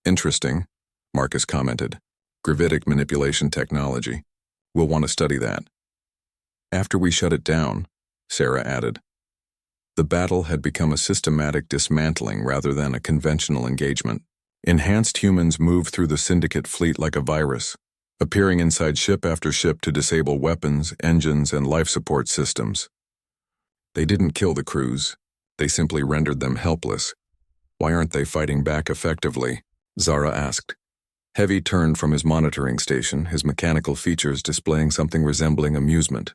"Interesting," Marcus commented. "Gravitic manipulation technology. We'll want to study that." "After we shut it down," Sarah added. The battle had become a systematic dismantling rather than a conventional engagement. Enhanced humans moved through the Syndicate fleet like a virus, appearing inside ship after ship to disable weapons, engines, and life support systems. They didn't kill the crews. They simply rendered them helpless. Why aren't they fighting back effectively? Zara asked. Heavy turned from his monitoring station, his mechanical features displaying something resembling amusement.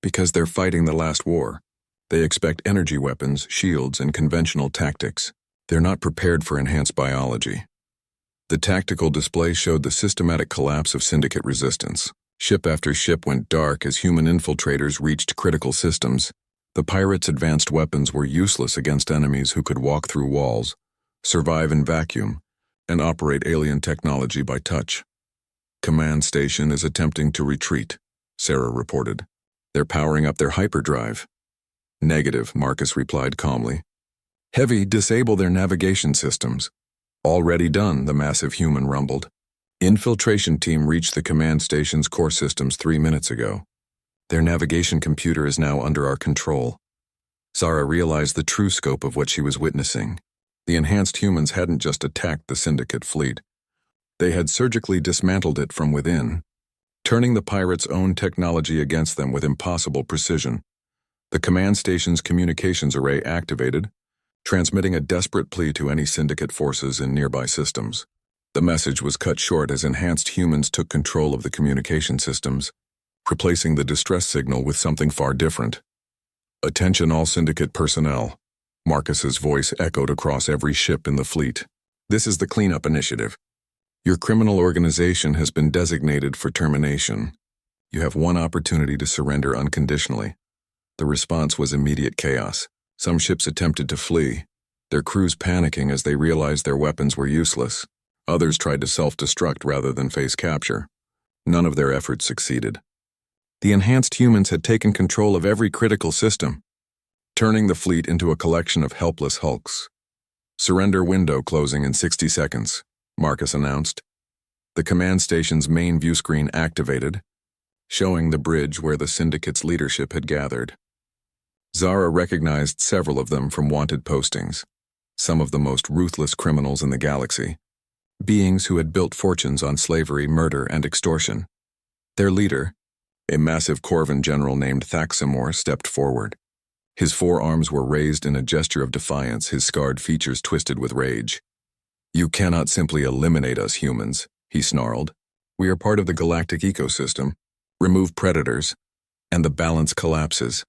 Because they're fighting the last war. They expect energy weapons, shields, and conventional tactics. They're not prepared for enhanced biology. The tactical display showed the systematic collapse of Syndicate resistance. Ship after ship went dark as human infiltrators reached critical systems. The pirates' advanced weapons were useless against enemies who could walk through walls, survive in vacuum, and operate alien technology by touch. Command station is attempting to retreat, Sarah reported. They're powering up their hyperdrive. Negative, Marcus replied calmly. Heavy, disable their navigation systems. Already done, the massive human rumbled. Infiltration team reached the command station's core systems 3 minutes ago. Their navigation computer is now under our control. Zara realized the true scope of what she was witnessing. The enhanced humans hadn't just attacked the Syndicate fleet. They had surgically dismantled it from within, turning the pirates' own technology against them with impossible precision. The command station's communications array activated, transmitting a desperate plea to any Syndicate forces in nearby systems. The message was cut short as enhanced humans took control of the communication systems, replacing the distress signal with something far different. Attention all Syndicate personnel. Marcus's voice echoed across every ship in the fleet. This is the cleanup initiative. Your criminal organization has been designated for termination. You have one opportunity to surrender unconditionally. The response was immediate chaos. Some ships attempted to flee, their crews panicking as they realized their weapons were useless. Others tried to self-destruct rather than face capture. None of their efforts succeeded. The enhanced humans had taken control of every critical system, turning the fleet into a collection of helpless hulks. Surrender window closing in 60 seconds, Marcus announced. The command station's main view screen activated, showing the bridge where the Syndicate's leadership had gathered. Zara recognized several of them from wanted postings, some of the most ruthless criminals in the galaxy, beings who had built fortunes on slavery, murder, and extortion. Their leader, a massive Corvan general named Thaxamor, stepped forward. His forearms were raised in a gesture of defiance, his scarred features twisted with rage. You cannot simply eliminate us humans, he snarled. We are part of the galactic ecosystem. Remove predators, and the balance collapses.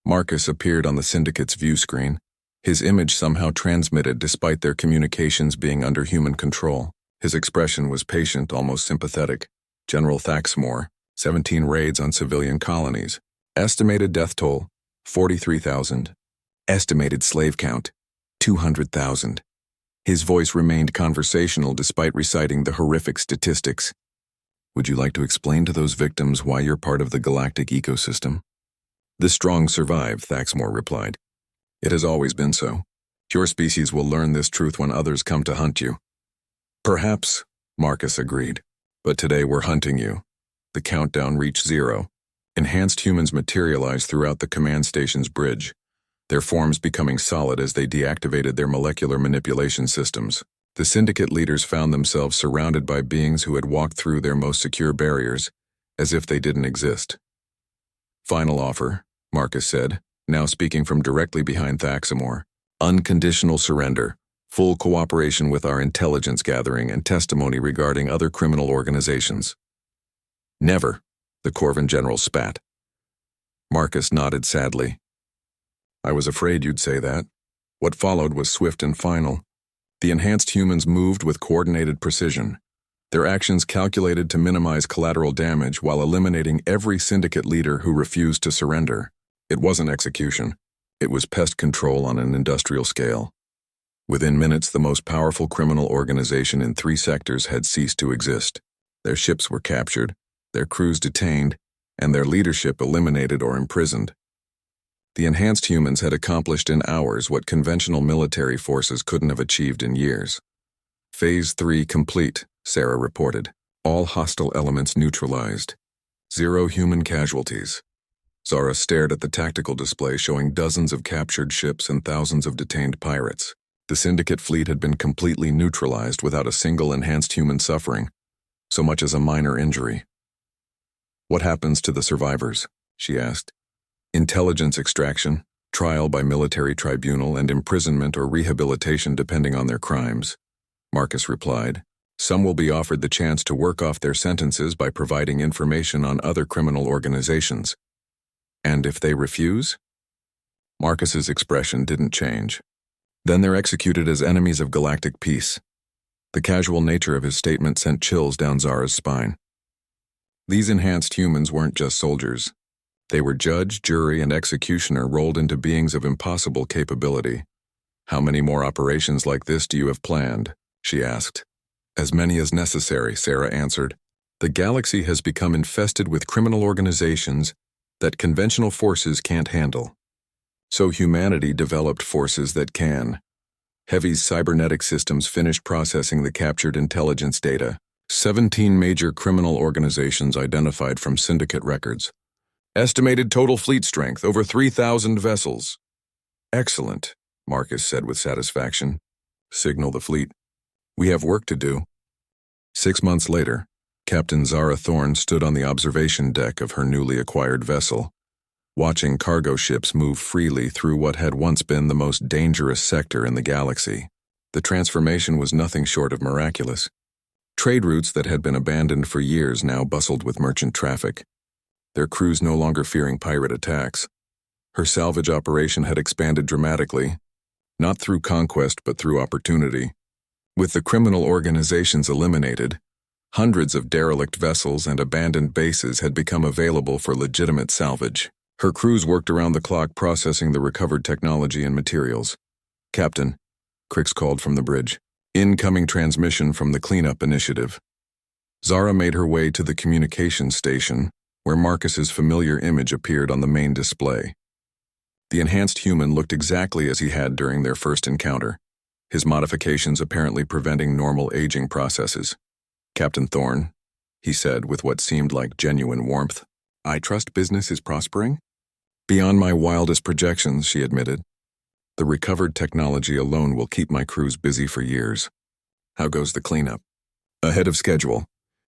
Marcus appeared on the Syndicate's view screen, his image somehow transmitted despite their communications being under human control. His expression was patient, almost sympathetic. General Thaxamor, 17 raids on civilian colonies. Estimated death toll, 43,000. Estimated slave count, 200,000. His voice remained conversational despite reciting the horrific statistics. Would you like to explain to those victims why you're part of the galactic ecosystem? The strong survive, Thaxamor replied. It has always been so. Your species will learn this truth when others come to hunt you. Perhaps, Marcus agreed. But today we're hunting you. The countdown reached 0. Enhanced humans materialized throughout the command station's bridge, their forms becoming solid as they deactivated their molecular manipulation systems. The Syndicate leaders found themselves surrounded by beings who had walked through their most secure barriers, as if they didn't exist. Final offer, Marcus said, now speaking from directly behind Thaxamor. Unconditional surrender, full cooperation with our intelligence gathering and testimony regarding other criminal organizations. Never, the Corvan general spat. Marcus nodded sadly. I was afraid you'd say that. What followed was swift and final. The enhanced humans moved with coordinated precision, their actions calculated to minimize collateral damage while eliminating every Syndicate leader who refused to surrender. It wasn't execution. It was pest control on an industrial scale. Within minutes, the most powerful criminal organization in 3 sectors had ceased to exist. Their ships were captured, their crews detained, and their leadership eliminated or imprisoned. The enhanced humans had accomplished in hours what conventional military forces couldn't have achieved in years. Phase 3 complete, Sarah reported. All hostile elements neutralized. 0 human casualties. Zara stared at the tactical display showing dozens of captured ships and thousands of detained pirates. The Syndicate fleet had been completely neutralized without a single enhanced human suffering, so much as a minor injury. What happens to the survivors? She asked. Intelligence extraction, trial by military tribunal, and imprisonment or rehabilitation depending on their crimes. Marcus replied, "Some will be offered the chance to work off their sentences by providing information on other criminal organizations. And if they refuse?" Marcus's expression didn't change. "Then they're executed as enemies of galactic peace." The casual nature of his statement sent chills down Zara's spine. These enhanced humans weren't just soldiers. They were judge, jury, and executioner rolled into beings of impossible capability. "How many more operations like this do you have planned?" she asked. "As many as necessary," Sarah answered. "The galaxy has become infested with criminal organizations that conventional forces can't handle. So humanity developed forces that can." Heavy's cybernetic systems finished processing the captured intelligence data. 17 major criminal organizations identified from syndicate records. Estimated total fleet strength, over 3,000 vessels. "Excellent," Marcus said with satisfaction. "Signal the fleet. We have work to do." 6 months later, Captain Zara Thorne stood on the observation deck of her newly acquired vessel, watching cargo ships move freely through what had once been the most dangerous sector in the galaxy. The transformation was nothing short of miraculous. Trade routes that had been abandoned for years now bustled with merchant traffic, their crews no longer fearing pirate attacks. Her salvage operation had expanded dramatically, not through conquest but through opportunity. With the criminal organizations eliminated, hundreds of derelict vessels and abandoned bases had become available for legitimate salvage. Her crews worked around the clock processing the recovered technology and materials. "Captain," Crix called from the bridge. "Incoming transmission from the cleanup initiative." Zara made her way to the communications station, where Marcus's familiar image appeared on the main display. The enhanced human looked exactly as he had during their first encounter, his modifications apparently preventing normal aging processes. "Captain Thorne," he said with what seemed like genuine warmth, "I trust business is prospering?" "Beyond my wildest projections," she admitted. "The recovered technology alone will keep my crews busy for years." "How goes the cleanup?" "Ahead of schedule.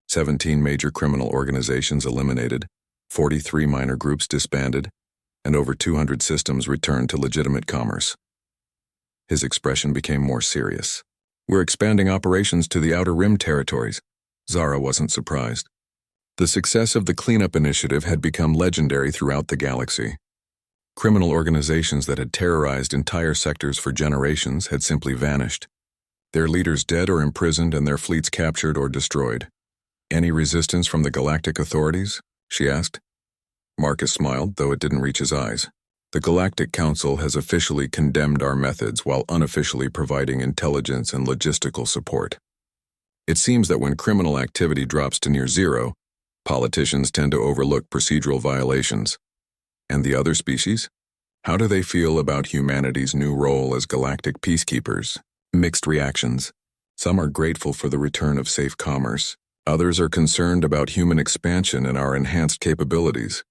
17 major criminal organizations eliminated, 43 minor groups disbanded, and over 200 systems returned to legitimate commerce." His expression became more serious. "We're expanding operations to the Outer Rim territories." Zara wasn't surprised. The success of the cleanup initiative had become legendary throughout the galaxy. Criminal organizations that had terrorized entire sectors for generations had simply vanished. Their leaders dead or imprisoned and their fleets captured or destroyed. "Any resistance from the galactic authorities?" she asked. Marcus smiled, though it didn't reach his eyes. "The Galactic Council has officially condemned our methods while unofficially providing intelligence and logistical support. It seems that when criminal activity drops to near zero, politicians tend to overlook procedural violations. And the other species? How do they feel about humanity's new role as galactic peacekeepers?" Mixed reactions. Some are grateful for the return of safe commerce. Others are concerned about human expansion and our enhanced capabilities.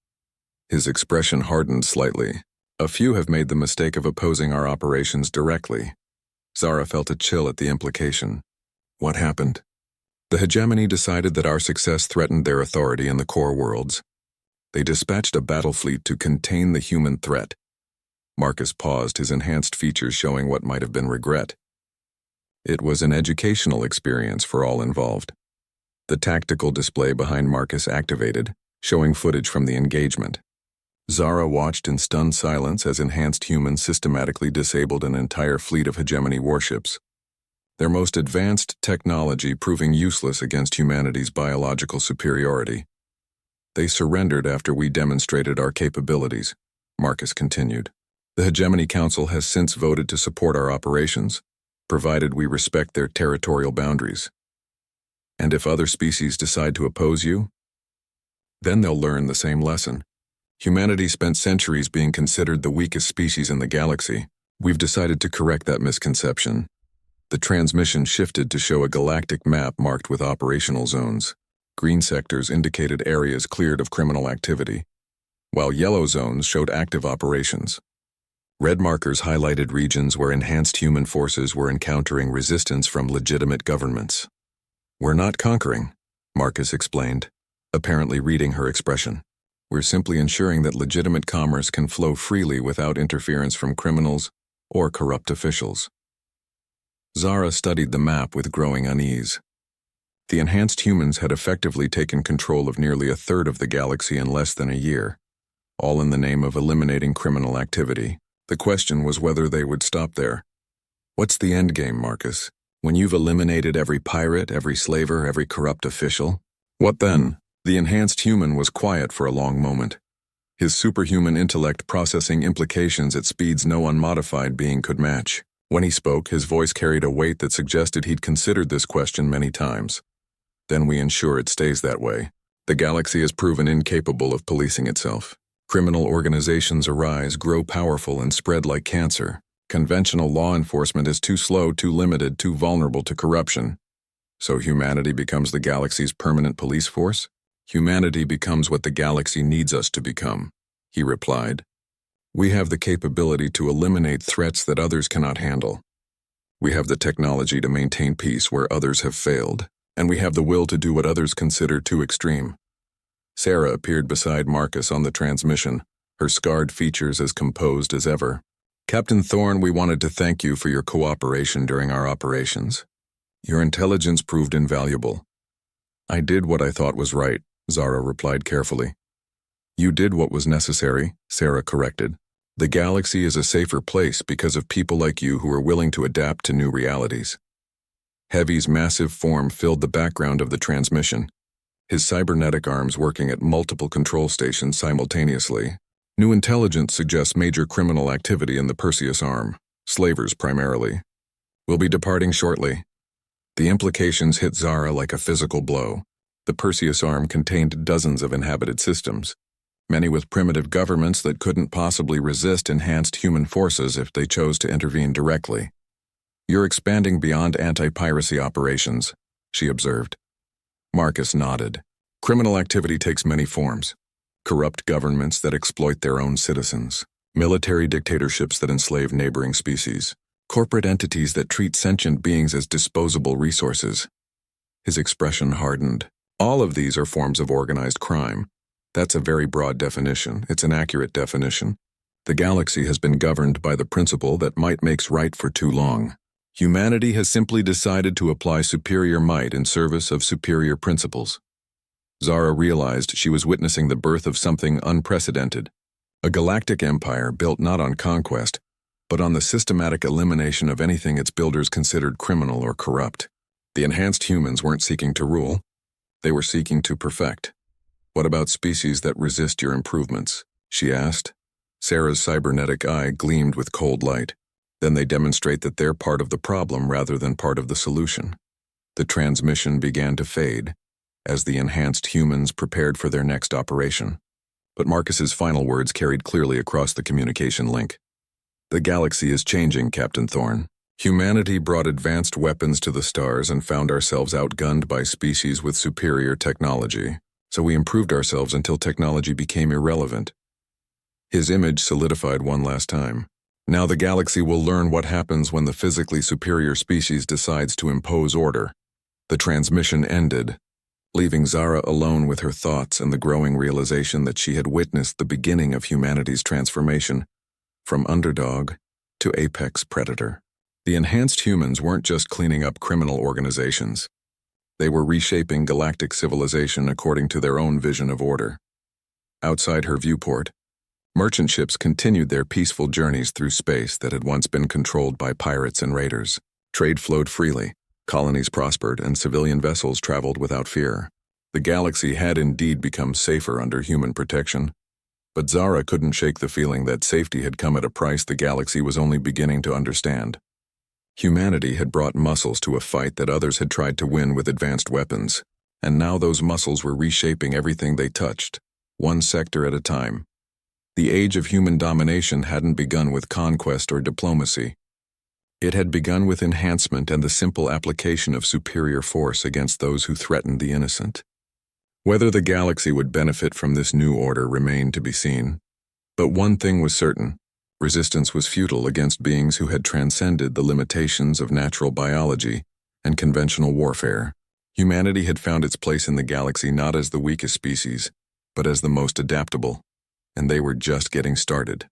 His expression hardened slightly. "A few have made the mistake of opposing our operations directly." Zara felt a chill at the implication. "What happened?" "The hegemony decided that our success threatened their authority in the core worlds. They dispatched a battle fleet to contain the human threat." Marcus paused, his enhanced features showing what might have been regret. It was an educational experience for all involved. The tactical display behind Marcus activated, showing footage from the engagement. Zara watched in stunned silence as enhanced humans systematically disabled an entire fleet of hegemony warships, their most advanced technology proving useless against humanity's biological superiority. "They surrendered after we demonstrated our capabilities," Marcus continued. "The Hegemony Council has since voted to support our operations, provided we respect their territorial boundaries. And if other species decide to oppose you, then they'll learn the same lesson. Humanity spent centuries being considered the weakest species in the galaxy. We've decided to correct that misconception." The transmission shifted to show a galactic map marked with operational zones. Green sectors indicated areas cleared of criminal activity, while yellow zones showed active operations. Red markers highlighted regions where enhanced human forces were encountering resistance from legitimate governments. "We're not conquering," Marcus explained, apparently reading her expression. We're simply ensuring that legitimate commerce can flow freely without interference from criminals or corrupt officials. Zara studied the map with growing unease. The enhanced humans had effectively taken control of nearly a third of the galaxy in less than a year, all in the name of eliminating criminal activity. The question was whether they would stop there. What's the endgame, Marcus? When you've eliminated every pirate, every slaver, every corrupt official? What then? The enhanced human was quiet for a long moment, his superhuman intellect processing implications at speeds no unmodified being could match. When he spoke, his voice carried a weight that suggested he'd considered this question many times. Then we ensure it stays that way. The galaxy has proven incapable of policing itself. Criminal organizations arise, grow powerful, and spread like cancer. Conventional law enforcement is too slow, too limited, too vulnerable to corruption. So humanity becomes the galaxy's permanent police force? Humanity becomes what the galaxy needs us to become, he replied. We have the capability to eliminate threats that others cannot handle. We have the technology to maintain peace where others have failed, and we have the will to do what others consider too extreme. Sarah appeared beside Marcus on the transmission, her scarred features as composed as ever. Captain Thorne, we wanted to thank you for your cooperation during our operations. Your intelligence proved invaluable. I did what I thought was right, Zara replied carefully. You did what was necessary, Sarah corrected. The galaxy is a safer place because of people like you who are willing to adapt to new realities. Heavy's massive form filled the background of the transmission, his cybernetic arms working at multiple control stations simultaneously. New intelligence suggests major criminal activity in the Perseus arm, slavers primarily. We'll be departing shortly. The implications hit Zara like a physical blow. The Perseus arm contained dozens of inhabited systems, many with primitive governments that couldn't possibly resist enhanced human forces if they chose to intervene directly. You're expanding beyond anti-piracy operations, she observed. Marcus nodded. Criminal activity takes many forms. Corrupt governments that exploit their own citizens, military dictatorships that enslave neighboring species, corporate entities that treat sentient beings as disposable resources. His expression hardened. All of these are forms of organized crime. That's a very broad definition. It's an accurate definition. The galaxy has been governed by the principle that might makes right for too long. Humanity has simply decided to apply superior might in service of superior principles. Zara realized she was witnessing the birth of something unprecedented, a galactic empire built not on conquest, but on the systematic elimination of anything its builders considered criminal or corrupt. The enhanced humans weren't seeking to rule. They were seeking to perfect. What about species that resist your improvements? She asked. Sarah's cybernetic eye gleamed with cold light. Then they demonstrate that they're part of the problem rather than part of the solution. The transmission began to fade as the enhanced humans prepared for their next operation. But Marcus's final words carried clearly across the communication link. The galaxy is changing, Captain Thorne. Humanity brought advanced weapons to the stars and found ourselves outgunned by species with superior technology, so we improved ourselves until technology became irrelevant. His image solidified one last time. Now the galaxy will learn what happens when the physically superior species decides to impose order. The transmission ended, leaving Zara alone with her thoughts and the growing realization that she had witnessed the beginning of humanity's transformation from underdog to apex predator. The enhanced humans weren't just cleaning up criminal organizations. They were reshaping galactic civilization according to their own vision of order. Outside her viewport, merchant ships continued their peaceful journeys through space that had once been controlled by pirates and raiders. Trade flowed freely, colonies prospered, and civilian vessels traveled without fear. The galaxy had indeed become safer under human protection. But Zara couldn't shake the feeling that safety had come at a price the galaxy was only beginning to understand. Humanity had brought muscles to a fight that others had tried to win with advanced weapons, and now those muscles were reshaping everything they touched, one sector at a time. The age of human domination hadn't begun with conquest or diplomacy. It had begun with enhancement and the simple application of superior force against those who threatened the innocent. Whether the galaxy would benefit from this new order remained to be seen. But one thing was certain. Resistance was futile against beings who had transcended the limitations of natural biology and conventional warfare. Humanity had found its place in the galaxy not as the weakest species, but as the most adaptable, and they were just getting started.